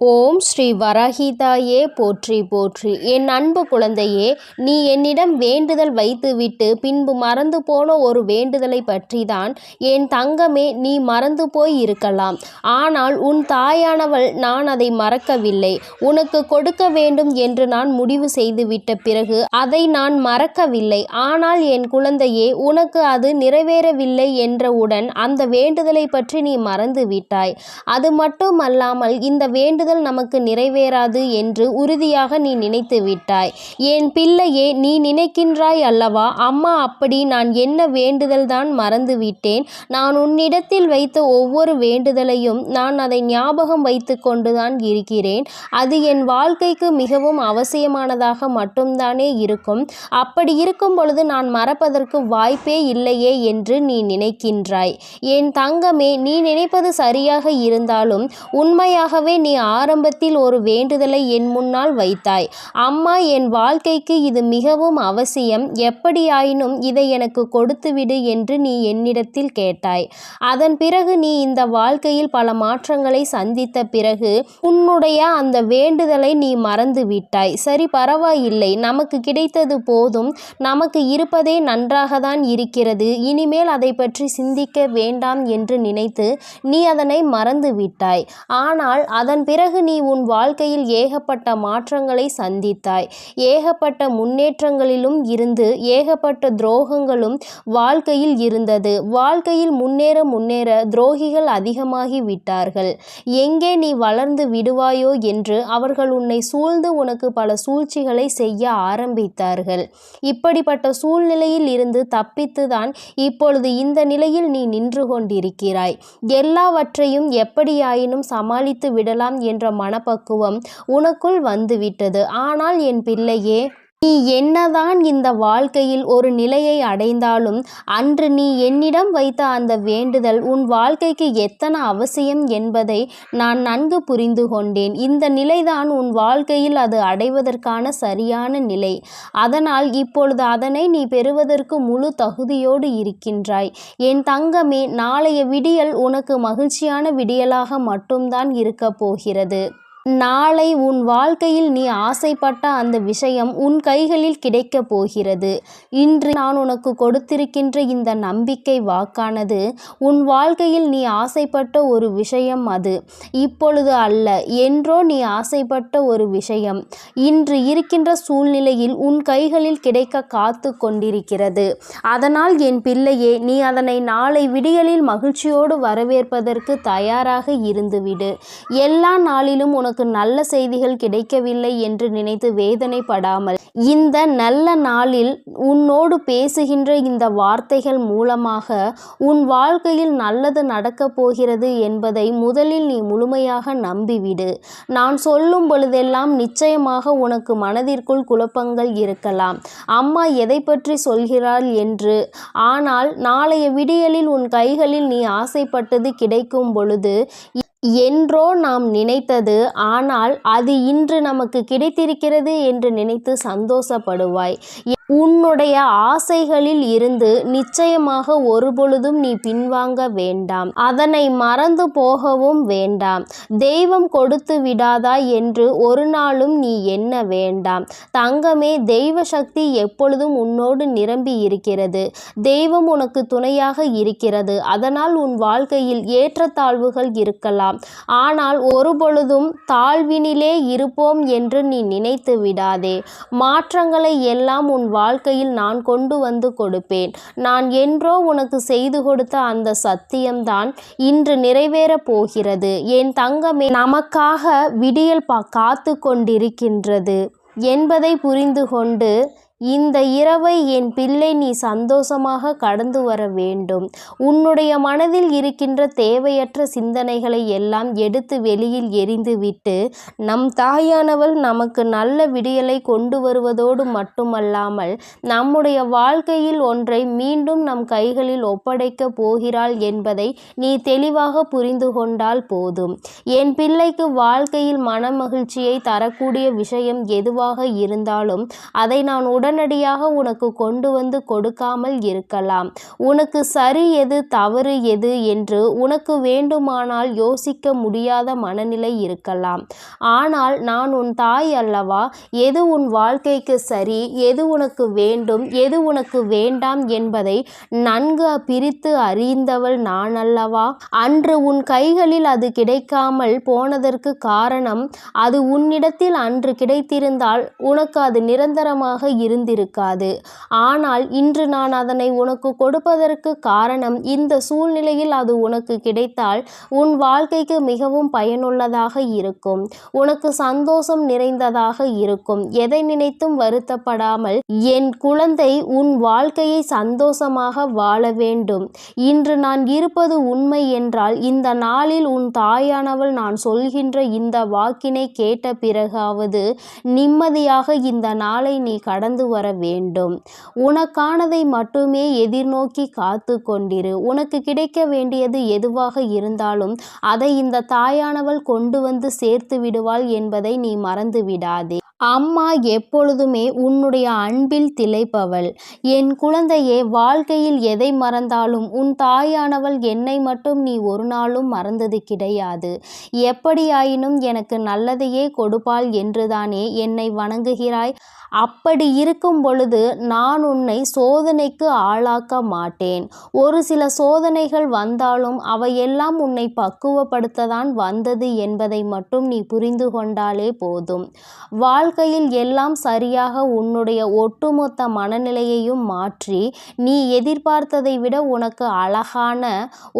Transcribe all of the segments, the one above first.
ஓம் ஸ்ரீ வராஹிதாயே போற்றி போற்றி. என் அன்பு குழந்தையே, நீ என்னிடம் வேண்டுதல் வைத்துவிட்டு பின்பு மறந்து போன ஒரு வேண்டுதலை பற்றிதான். என் தங்கமே, நீ மறந்து போய் இருக்கலாம். ஆனால் உன் தாயானவள் நான் அதை மறக்கவில்லை. உனக்கு கொடுக்க வேண்டும் என்று நான் முடிவு செய்துவிட்ட பிறகு அதை நான் மறக்கவில்லை. ஆனால் என் குழந்தையே, உனக்கு அது நிறைவேறவில்லை என்றவுடன் அந்த வேண்டுதலை பற்றி நீ மறந்து விட்டாய். அது மட்டுமல்லாமல் இந்த வேண்டுதல் நமக்கு நிறைவேறாது என்று உறுதியாக நீ நினைத்து விட்டாய். என் பிள்ளையே, நீ நினைக்கின்றாய் அல்லவா, அம்மா அப்படி நான் என்ன வேண்டுதல் தான் மறந்து விட்டேன். நான் உன்னிடத்தில் வைத்த ஒவ்வொரு வேண்டுதலையும் நான் அதை ஞாபகம் வைத்து கொண்டுதான் இருக்கிறேன். அது என் வாழ்க்கைக்கு மிகவும் அவசியமானதாக மட்டும்தானே இருக்கும். அப்படி இருக்கும் பொழுது நான் மறப்பதற்கு வாய்ப்பே இல்லையே என்று நீ நினைக்கின்றாய். என் தங்கமே, நீ நினைப்பது சரியாக இருந்தாலும் உண்மையாகவே நீ ஆரம்பத்தில் ஒரு வேண்டுதலை என் முன்னால் வைத்தாய். அம்மா, என் வாழ்க்கைக்கு இது மிகவும் அவசியம், எப்படியாயினும் இதை எனக்கு கொடுத்துவிடு என்று நீ என்னிடத்தில் கேட்டாய். அதன் பிறகு நீ இந்த வாழ்க்கையில் பல மாற்றங்களை சந்தித்த பிறகு உன்னுடைய அந்த வேண்டுதலை நீ மறந்து விட்டாய். சரி, பரவாயில்லை, நமக்கு கிடைத்தது போதும், நமக்கு இருப்பதே நன்றாகத்தான் இருக்கிறது, இனிமேல் அதை பற்றி சிந்திக்க வேண்டாம் என்று நினைத்து நீ அதனை மறந்து விட்டாய். ஆனால் அதன் பிறகு நீ உன் வாழ்க்கையில் ஏகப்பட்ட மாற்றங்களை சந்தித்தாய். ஏகப்பட்ட முன்னேற்றங்களிலும் இருந்து ஏகப்பட்ட துரோகங்களும் வாழ்க்கையில் இருந்தது. வாழ்க்கையில் முன்னேற முன்னேற துரோகிகள் அதிகமாகி விட்டார்கள். எங்கே நீ வளர்ந்து விடுவாயோ என்று அவர்கள் உன்னை சூழ்ந்து உனக்கு பல சூழ்ச்சிகளை செய்ய ஆரம்பித்தார்கள். இப்படிப்பட்ட சூழ்நிலையில் இருந்து தப்பித்துதான் இப்பொழுது இந்த நிலையில் நீ நின்று கொண்டிருக்கிறாய். எல்லாவற்றையும் எப்படியாயினும் சமாளித்து விடலாம் என்ற மனப்பக்குவம் உனக்குள் வந்துவிட்டது. ஆனால் என் பிள்ளையே, நீ என்னதான் இந்த வாழ்க்கையில் ஒரு நிலையை அடைந்தாலும் அன்று நீ என்னிடம் வைத்த அந்த வேண்டுதல் உன் வாழ்க்கைக்கு எத்தனை அவசியம் என்பதை நான் நன்கு புரிந்து கொண்டேன். இந்த நிலைதான் உன் வாழ்க்கையில் அது அடைவதற்கான சரியான நிலை. அதனால் இப்பொழுது அதனை நீ பெறுவதற்கு முழு தகுதியோடு இருக்கின்றாய். என் தங்கமே, நாளைய விடியல் உனக்கு மகிழ்ச்சியான விடியலாக மட்டும்தான் இருக்க போகிறது. நாளை உன் வாழ்க்கையில் நீ ஆசைப்பட்ட அந்த விஷயம் உன் கைகளில் கிடைக்கப் போகிறது. இன்று நான் உனக்கு கொடுத்திருக்கின்ற இந்த நம்பிக்கை வாக்கானது உன் வாழ்க்கையில் நீ ஆசைப்பட்ட ஒரு விஷயம். அது இப்பொழுது அல்ல, என்றோ நீ ஆசைப்பட்ட ஒரு விஷயம் இன்று இருக்கின்ற சூழ்நிலையில் உன் கைகளில் கிடைக்க காத்து கொண்டிருக்கிறது. அதனால் என் பிள்ளையே, நீ அதனை நாளை விடியலில் மகிழ்ச்சியோடு வரவேற்பதற்கு தயாராக இருந்துவிடு. எல்லா நாளிலும் உனக்கு நல்ல செய்திகள் கிடைக்கவில்லை என்று நினைத்து வேதனைப்படாமல், இந்த நல்ல நாளில் உன்னோடு பேசுகின்ற இந்த வார்த்தைகள் மூலமாக உன் வாழ்க்கையில் நல்லது நடக்கப் போகிறது என்பதை முதலில் நீ முழுமையாக நம்பிவிடு. நான் சொல்லும் பொழுதெல்லாம் நிச்சயமாக உனக்கு மனதிற்குள் குழப்பங்கள் இருக்கலாம். அம்மா எதை பற்றி சொல்கிறாள் என்று. ஆனால் நாளைய விடியலில் உன் கைகளில் நீ ஆசைப்பட்டது கிடைக்கும் பொழுது என்றோ நாம் நினைத்தது, ஆனால் அது இன்று நமக்கு கிடைத்திருக்கிறது என்று நினைத்து சந்தோஷப்படுவாய். உன்னுடைய ஆசைகளில் இருந்து நிச்சயமாக ஒருபொழுதும் நீ பின்வாங்க வேண்டாம். அதனை மறந்து போகவும் வேண்டாம். தெய்வம் கொடுத்து விடாதா என்று ஒரு நாளும் நீ எண்ண வேண்டாம். தங்கமே, தெய்வ சக்தி எப்பொழுதும் உன்னோடு நிரம்பி இருக்கிறது. தெய்வம் உனக்கு துணையாக இருக்கிறது. அதனால் உன் வாழ்க்கையில் ஏற்றத்தாழ்வுகள் இருக்கலாம். ஆனால் ஒருபொழுதும் தாழ்வினிலே இருப்போம் என்று நீ நினைத்து விடாதே. மாற்றங்களை எல்லாம் உன் வாழ்க்கையில் நான் கொண்டு வந்து கொடுப்பேன். நான் என்றோ உனக்கு செய்து கொடுத்த அந்த சத்தியம்தான் இன்று நிறைவேறப் போகிறது. என் தங்கமே, நமக்காக விடியல் காத்து கொண்டிருக்கின்றது என்பதை புரிந்து கொண்டு இந்த இரவை என் பிள்ளை நீ சந்தோஷமாக கடந்து வர வேண்டும். உன்னுடைய மனதில் இருக்கின்ற தேவையற்ற சிந்தனைகளை எல்லாம் எடுத்து வெளியில் எறிந்துவிட்டு நம் தாயானவள் நமக்கு நல்ல விடியலை கொண்டு வருவதோடு மட்டுமல்லாமல் நம்முடைய வாழ்க்கையில் ஒன்றை மீண்டும் நம் கைகளில் ஒப்படைக்க போகிறாள் என்பதை நீ தெளிவாக புரிந்து கொண்டால் போதும். என் பிள்ளைக்கு வாழ்க்கையில் மன மகிழ்ச்சியை தரக்கூடிய விஷயம் எதுவாக இருந்தாலும் அதை நான் உடனே உடனடியாக உனக்கு கொண்டு வந்து கொடுக்காமல் இருக்கலாம். உனக்கு சரி எது தவறு எது என்று உனக்கு வேண்டுமானால் யோசிக்க முடியாத மனநிலை இருக்கலாம். ஆனால் நான் உன் தாய் அல்லவா? எது உன் வாழ்க்கைக்கு சரி, எது உனக்கு வேண்டும், எது உனக்கு வேண்டாம் என்பதை நன்கு பிரித்து அறிந்தவள் நான் அல்லவா? அன்று உன் கைகளில் அது கிடைக்காமல் போனதற்கு காரணம், அது உன்னிடத்தில் அன்று கிடைத்திருந்தால் உனக்கு அது நிரந்தரமாக இருந்திருக்காது. ஆனால் இன்று நான் அதனை உனக்கு கொடுப்பதற்கு காரணம், இந்த சூழ்நிலையில் அது உனக்கு கிடைத்தால் உன் வாழ்க்கைக்கு மிகவும் பயனுள்ளதாக இருக்கும், உனக்கு சந்தோஷம் நிறைந்ததாக இருக்கும். எதை நினைத்தும் வருத்தப்படாமல் என் குழந்தை உன் வாழ்க்கையை சந்தோஷமாக வாழ வேண்டும். இன்று நான் இருப்பது உண்மை என்றால் இந்த நாளில் உன் தாயானவள் நான் சொல்கின்ற இந்த வாக்கினை கேட்ட பிறகாவது நிம்மதியாக இந்த நாளை நீ கடந்து வர வேண்டும். உனக்கானதை மட்டுமே எதிர்நோக்கி காத்து கொண்டிரு. உனக்கு கிடைக்க வேண்டியது எதுவாக இருந்தாலும் அதை இந்த தாயானவள் கொண்டு வந்து சேர்த்து விடுவாள் என்பதை நீ மறந்து விடாதே. அம்மா எப்பொழுதுமே உன்னுடைய அன்பில் திளைப்பவள். என் குழந்தையே, வாழ்க்கையில் எதை மறந்தாலும் உன் தாயானவள் என்னை மட்டும் நீ ஒரு நாளும் மறந்தது கிடையாது. எப்படியாயினும் எனக்கு நல்லதையே கொடுப்பாள் என்றுதானே என்னை வணங்குகிறாய்? அப்படி இருக்கும் பொழுது நான் உன்னை சோதனைக்கு ஆளாக்க மாட்டேன். ஒரு சில சோதனைகள் வந்தாலும் அவையெல்லாம் உன்னை பக்குவப்படுத்ததான் வந்தது என்பதை மட்டும் நீ புரிந்து கொண்டாலே போதும். வாழ்க்கையில் எல்லாம் சரியாக உன்னுடைய ஒட்டுமொத்த மனநிலையையும் மாற்றி நீ எதிர்பார்த்ததை விட உனக்கு அழகான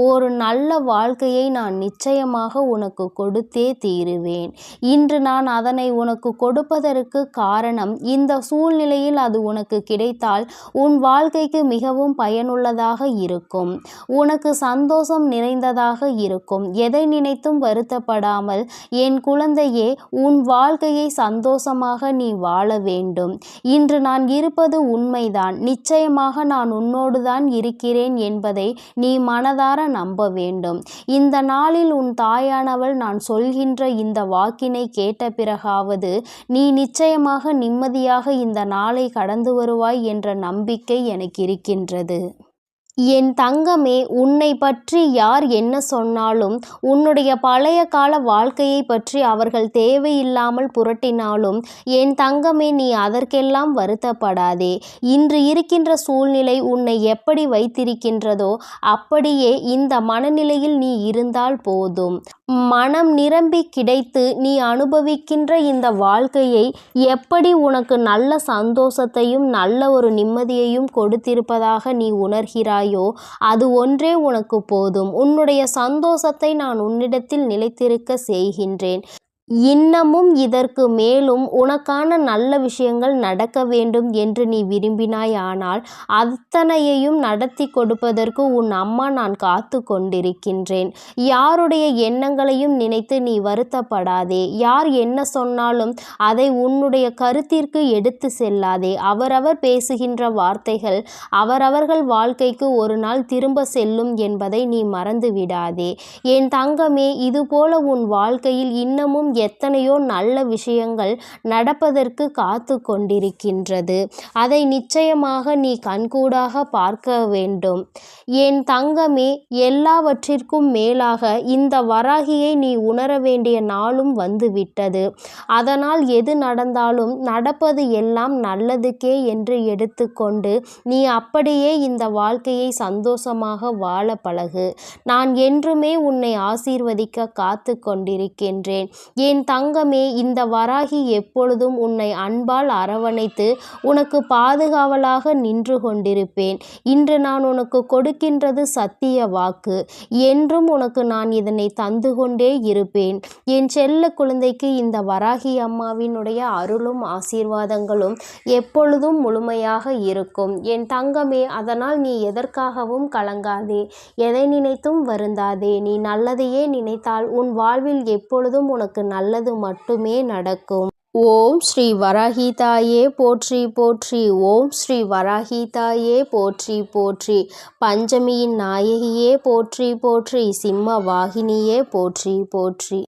ஒரு நல்ல வாழ்க்கையை நான் நிச்சயமாக உனக்கு கொடுத்தே தீருவேன். இன்று நான் அதனை உனக்கு கொடுப்பதற்கு காரணம், இந்த சூழ்நிலையில் அது உனக்கு கிடைத்தால் உன் வாழ்க்கைக்கு மிகவும் பயனுள்ளதாக இருக்கும், உனக்கு சந்தோஷம் நிறைந்ததாக இருக்கும். எதை நினைத்தும் வருத்தப்படாமல் என் குழந்தையே, உன் வாழ்க்கையை சந்தோஷமாக நீ வாழ வேண்டும். இன்று நான் இருப்பது உண்மைதான். நிச்சயமாக நான் உன்னோடு தான் இருக்கிறேன் என்பதை நீ மனதார நம்ப வேண்டும். இந்த நாளில் உன் தாயானவள் நான் சொல்கின்ற இந்த வாக்கினை கேட்ட பிறகாவது நீ நிச்சயமாக நிம்மதியாக இந்த நாளை கடந்து வருவாய் என்ற நம்பிக்கை எனக்கு இருக்கின்றது. என் தங்கமே, உன்னை பற்றி யார் என்ன சொன்னாலும், உன்னுடைய பழைய கால வாழ்க்கையை பற்றி அவர்கள் தேவையில்லாமல் புரட்டினாலும் என் தங்கமே, நீ அதற்கெல்லாம் வருத்தப்படாதே. இன்று இருக்கின்ற சூழ்நிலை உன்னை எப்படி வைத்திருக்கின்றதோ அப்படியே இந்த மனநிலையில் நீ இருந்தால் போதும். மனம் நிரம்பி கிடைத்து நீ அனுபவிக்கின்ற இந்த வாழ்க்கையை எப்படி உனக்கு நல்ல சந்தோஷத்தையும் நல்ல ஒரு நிம்மதியையும் கொடுத்திருப்பதாக நீ உணர்கிறாய், அது ஒன்றே உனக்கு போதும். உன்னுடைய சந்தோஷத்தை நான் உன்னிடத்தில் நிலைத்திருக்க செய்கின்றேன். இன்னமும் இதற்கு மேலும் உனக்கான நல்ல விஷயங்கள் நடக்க வேண்டும் என்று நீ விரும்பினாய். ஆனால் அத்தனையையும் நடத்தி கொடுப்பதற்கு உன் அம்மா நான் காத்து கொண்டிருக்கின்றேன். யாருடைய எண்ணங்களையும் நினைத்து நீ வருத்தப்படாதே. யார் என்ன சொன்னாலும் அதை உன்னுடைய கருத்திற்கு எடுத்து செல்லாதே. அவரவர் பேசுகின்ற வார்த்தைகள் அவரவர்கள் வாழ்க்கைக்கு ஒரு நாள் திரும்ப செல்லும் என்பதை நீ மறந்து விடாதே. என் தங்கமே, இதுபோல உன் வாழ்க்கையில் இன்னமும் எத்தனையோ நல்ல விஷயங்கள் நடப்பதற்கு காத்து கொண்டிருக்கின்றது. அதை நிச்சயமாக நீ கண்கூடாக பார்க்க வேண்டும். என் தங்கமே, எல்லாவற்றிற்கும் மேலாக இந்த வராகியை நீ உணர வேண்டிய நாளும் வந்துவிட்டது. அதனால் எது நடந்தாலும் நடப்பது எல்லாம் நல்லதுக்கே என்று எடுத்துக்கொண்டு நீ அப்படியே இந்த வாழ்க்கையை சந்தோஷமாக வாழ பழகு. நான் என்றுமே உன்னை ஆசீர்வதிக்க காத்து கொண்டிருக்கின்றேன். என் தங்கமே, இந்த வராகி எப்பொழுதும் உன்னை அன்பால் அரவணைத்து உனக்கு பாதுகாவலாக நின்று கொண்டிருப்பேன். இன்று நான் உனக்கு கொடுக்கின்றது சத்திய வாக்கு. என்றும் உனக்கு நான் இதனை தந்து கொண்டே இருப்பேன். என் செல்ல குழந்தைக்கு இந்த வராகி அம்மாவினுடைய அருளும் ஆசீர்வாதங்களும் எப்பொழுதும் முழுமையாக இருக்கும். என் தங்கமே, அதனால் நீ எதற்காகவும் கலங்காதே, எதை நினைத்தும் வருந்தாதே. நீ நல்லதையே நினைத்தால் உன் வாழ்வில் எப்பொழுதும் உனக்கு நல்லது மட்டுமே நடக்கும். ஓம் ஸ்ரீ வராகி தாயே போற்றி போற்றி. ஓம் ஸ்ரீ வராகி தாயே போற்றி போற்றி. பஞ்சமியின் நாயகியே போற்றி போற்றி. சிம்ம வாகினியே போற்றி போற்றி.